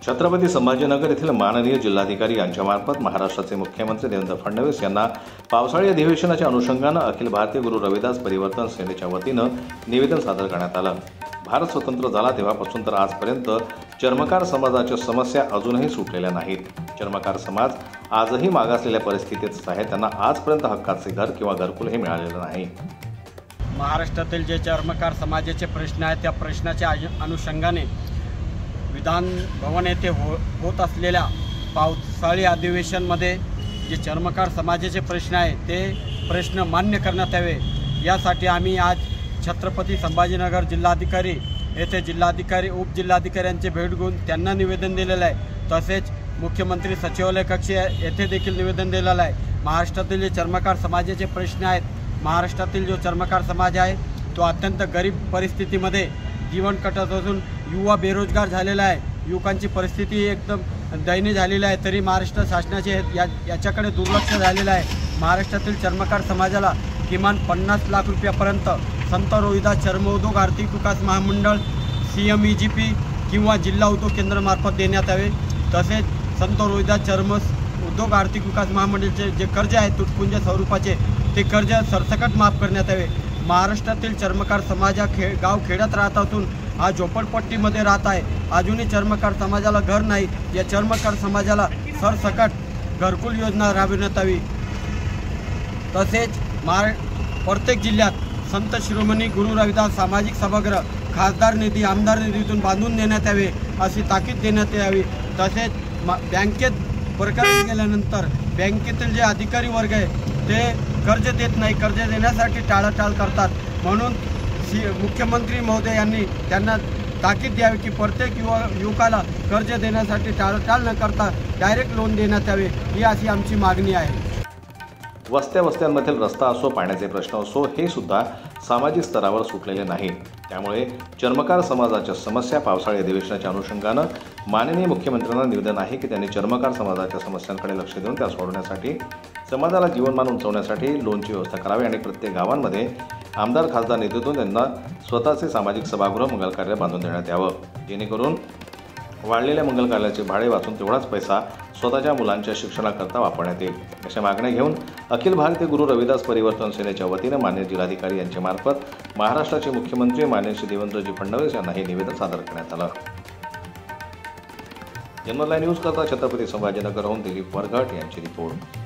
छत्रपती संभाजीनगर येथील माननीय जिल्हाधिकारी यांच्यामार्फत महाराष्ट्राचे मुख्यमंत्री देवेंद्र फडणवीस यांना पावसाळी अधिवेशनाच्या अनुषंगानं अखिल भारतीय गुरु रविदास परिवर्तन सेनेच्या वतीनं निवेदन सादर करण्यात आलं। भारत स्वतंत्र झाला तेव्हापासून तर आजपर्यंत चर्मकार समाजाच्या समस्या अजूनही सुटलेल्या नाहीत। चर्मकार समाज आजही मागासलेल्या परिस्थितीत आहे। त्यांना आजपर्यंत हक्काचे घर किंवा घरकुलही मिळालेलं नाही। महाराष्ट्रातील जे चर्मकार समाजाचे प्रश्न आहेत त्या प्रश्नाच्या अनुषंगाने विधान भवन येथे होत असलेल्या पावसाळी अधिवेशनमध्ये जे चर्मकार समाजाचे प्रश्न आहे ते प्रश्न मान्य करण्यात यावे यासाठी आम्ही आज छत्रपती संभाजीनगर जिल्हाधिकारी येथे जिल्हाधिकारी उपजिल्हाधिकाऱ्यांचे भेट घेऊन त्यांना निवेदन दिलेलं आहे। तसेच मुख्यमंत्री सचिवालय कक्ष येथे देखील निवेदन दिलेलं आहे। महाराष्ट्रातील जे चर्मकार समाजाचे प्रश्न आहेत, महाराष्ट्रातील जो चर्मकार समाज आहे तो अत्यंत गरीब परिस्थितीमध्ये जीवन कटत असून युवा बेरोजगार झालेला आहे। युवकांची परिस्थिती एकदम दयनीय झालेली आहे, तरी महाराष्ट्र शासनाचे याच्याकडे दुर्लक्ष झालेलं आहे। महाराष्ट्रातील चर्मकार समाजाला किमान 50 लाख रुपयापर्यंत संत रोहिदास चर्म उद्योग आर्थिक विकास महामंडळ CMEGP किंवा जिल्हा उद्योग केंद्रामार्फत देण्यात यावे। तसेच संत रोहिदास चर्म उद्योग आर्थिक विकास महामंडळाचे जे कर्ज आहे तुटपुंज स्वरूपाचे ते कर्ज सरसकट माफ करण्यात यावे। महाराष्ट्रातील चर्मकार समाज गाव खेड्यात राहत असून हा झोपडपट्टीमध्ये राहत आहे। अजूनही चर्मकार समाजाला घर नाही। या चर्मकार समाजाला सरसकट घरकुल योजना राबविण्यात यावी। तसेच प्रत्येक जिल्ह्यात संत शिरोमणी गुरु रविदास सामाजिक सभागृह खासदार निधी आमदार निधीतून बांधून देण्यात यावे अशी ताकीद देण्यात यावी। तसेच बँकेत प्रकरण गेल्यानंतर बँकेतील जे अधिकारी वर्ग आहे ते कर्ज देत नाही, कर्ज देण्यासाठी टाळाटाळ करतात। म्हणून मुख्यमंत्री महोदय यांनी त्यांना ताकीद द्यावी की प्रत्येक युवकाला कर्ज देण्यासाठी टाळाटाळ न करता डायरेक्ट लोन देण्यात यावे, ही अशी आमची मागणी आहे। वस्त्यांमधील रस्ता असो, पाण्याचे प्रश्न असो, हे सुद्धा सामाजिक स्तरावर सुटलेले नाहीत। त्यामुळे चर्मकार समाजाच्या समस्या पावसाळी अधिवेशनाच्या अनुषंगानं माननीय मुख्यमंत्र्यांना निवेदन आहे की त्यांनी चर्मकार समाजाच्या समस्यांकडे लक्ष देऊन त्या सोडवण्यासाठी समाजाला जीवनमान उंचावण्यासाठी लोनची व्यवस्था करावी आणि प्रत्येक गावांमध्ये आमदार खासदार निधीतून त्यांना स्वतःचे सामाजिक सभागृह मंगल कार्य बांधून देण्यात यावं, जेणेकरून वाढलेल्या मंगल कार्याचे भाडे वाचून तेवढाच पैसा स्वतःच्या मुलांच्या शिक्षणाकरता वापरण्यात येईल। अशा मागण्या घेऊन अखिल भारतीय गुरु रविदास परिवर्तन सेनेच्या वतीनं माननीय जिल्हाधिकारी यांच्यामार्फत महाराष्ट्राचे मुख्यमंत्री माननीय श्री देवेंद्रजी फडणवीस यांना हे निवेदन सादर करण्यात आलं। जनमत लाईव्ह न्यूज करता छत्रपती संभाजीनगरहून दिलीप वरघट यांची रिपोर्ट।